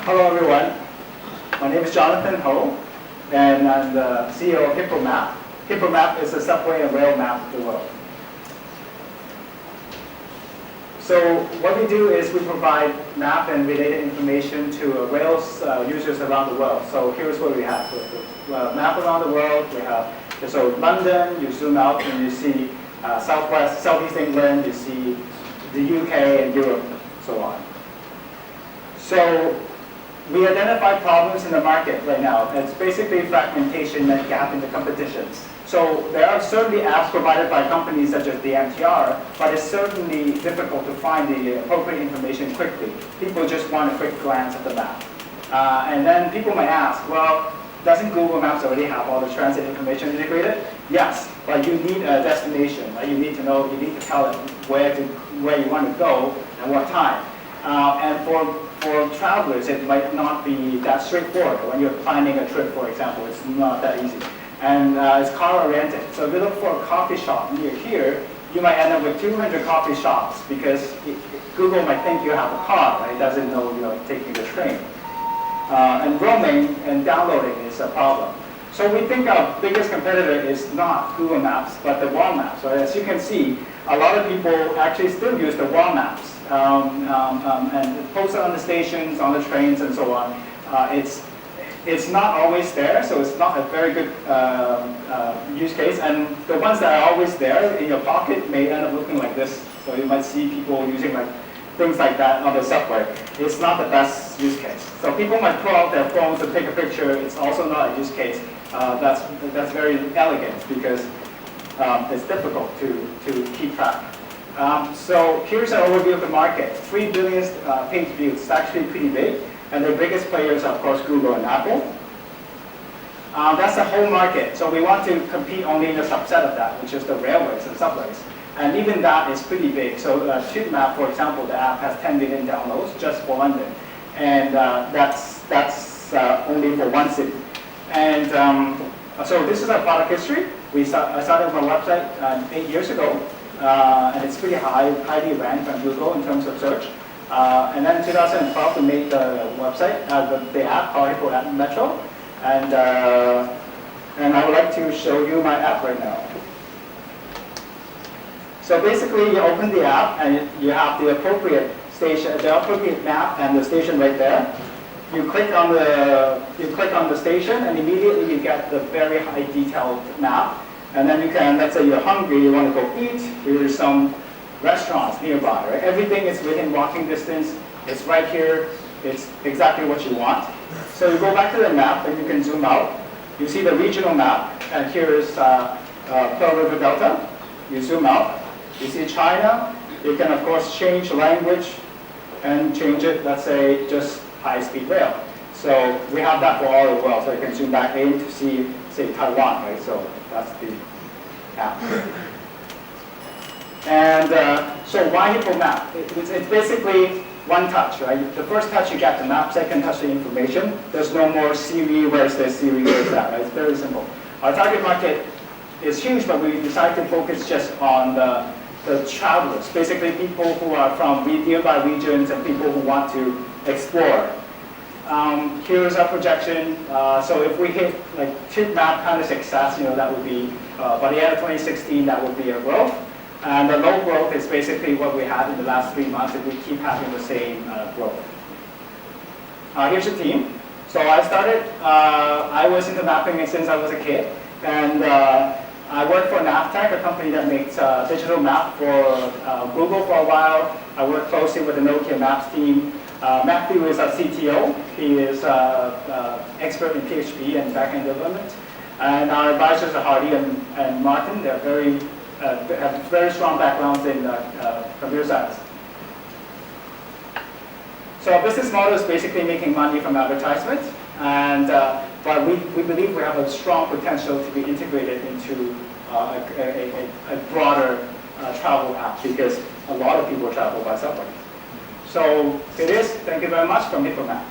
Hello everyone, my name is Jonathan Ho, and I'm the CEO of Hippomap. Hippomap is a subway and rail map of the world. So what we do is we provide map and related information to Rails users around the world. So here's what we have. Map around the world, we have, so London, you zoom out and you see Southeast England, you see the UK and Europe, so on. So we identify problems in the market right now. It's basically fragmentation and gap in the competitions. So there are certainly apps provided by companies such as the MTR, but it's certainly difficult to find the appropriate information quickly. People just want a quick glance at the map. And then people might ask, well, doesn't Google Maps already have all the transit information integrated? Yes, but you need a destination. Right? You need to know, you need to tell it where you want to go and what time. And for travelers, it might not be that straightforward. When you're planning a trip, for example, it's not that easy. And it's car-oriented. So if you look for a coffee shop near here, you might end up with 200 coffee shops because Google might think you have a car, right? It doesn't know you're taking the train. And roaming and downloading is a problem. So we think our biggest competitor is not Google Maps, but the wall maps. So as you can see, a lot of people actually still use the wall maps and post it on the stations, on the trains, and so on. It's not always there, so it's not a very good use case. And the ones that are always there in your pocket may end up looking like this. So you might see people using things like that on the subway. It's not the best use case. So people might pull out their phones to take a picture. It's also not a use case. That's very elegant because it's difficult to keep track. So here's an overview of the market. 3 billion page views. It's actually pretty big. And the biggest players are, of course, Google and Apple. That's the whole market. So we want to compete only in a subset of that, which is the railways and subways. And even that is pretty big. So Hippomap, for example, the app has 10 million downloads just for London. And that's only for one city. And so this is our product history. I started my website 8 years ago. And it's pretty highly ranked on Google in terms of search. And then in 2012, we made the website, the app called Hippomap Metro. And I would like to show you my app right now. So basically, you open the app and you have the appropriate station, the appropriate map and the station right there. You click on the station, and immediately you get the very high detailed map. And then you can, let's say you're hungry, you want to go eat. Here's some restaurants nearby, right? Everything is within walking distance. It's right here. It's exactly what you want. So you go back to the map, and you can zoom out. You see the regional map, and here is Pearl River Delta. You zoom out. You see China. You can, of course, change language and change it, let's say, just high-speed rail. So we have that for all the world. So you can zoom back in to see, say, Taiwan, right? So that's the app. And so why Hippomap? It's basically one touch, right? The first touch you get the map, second touch the information. There's no more Siri, where's this, Siri, where's that, right? It's very simple. Our target market is huge, but we decided to focus just on the travelers, basically people who are from nearby regions and people who want to explore. Here's our projection. So if we hit like Hippomap kind of success, that would be, by the end of 2016, that would be a growth. And the low growth is basically what we had in the last 3 months if we keep having the same growth. Here's the team. So I was into mapping since I was a kid. And I worked for Navtech, a company that makes digital map for Google for a while. I worked closely with the Nokia Maps team. Matthew is our CTO. He is expert in PHP and backend development. And our advisors are Hardy and Martin. They're have very strong backgrounds in computer science. So our business model is basically making money from advertisements, and but we believe we have a strong potential to be integrated into a broader travel app because a lot of people travel by subway. So it is. Thank you very much from Hippomap.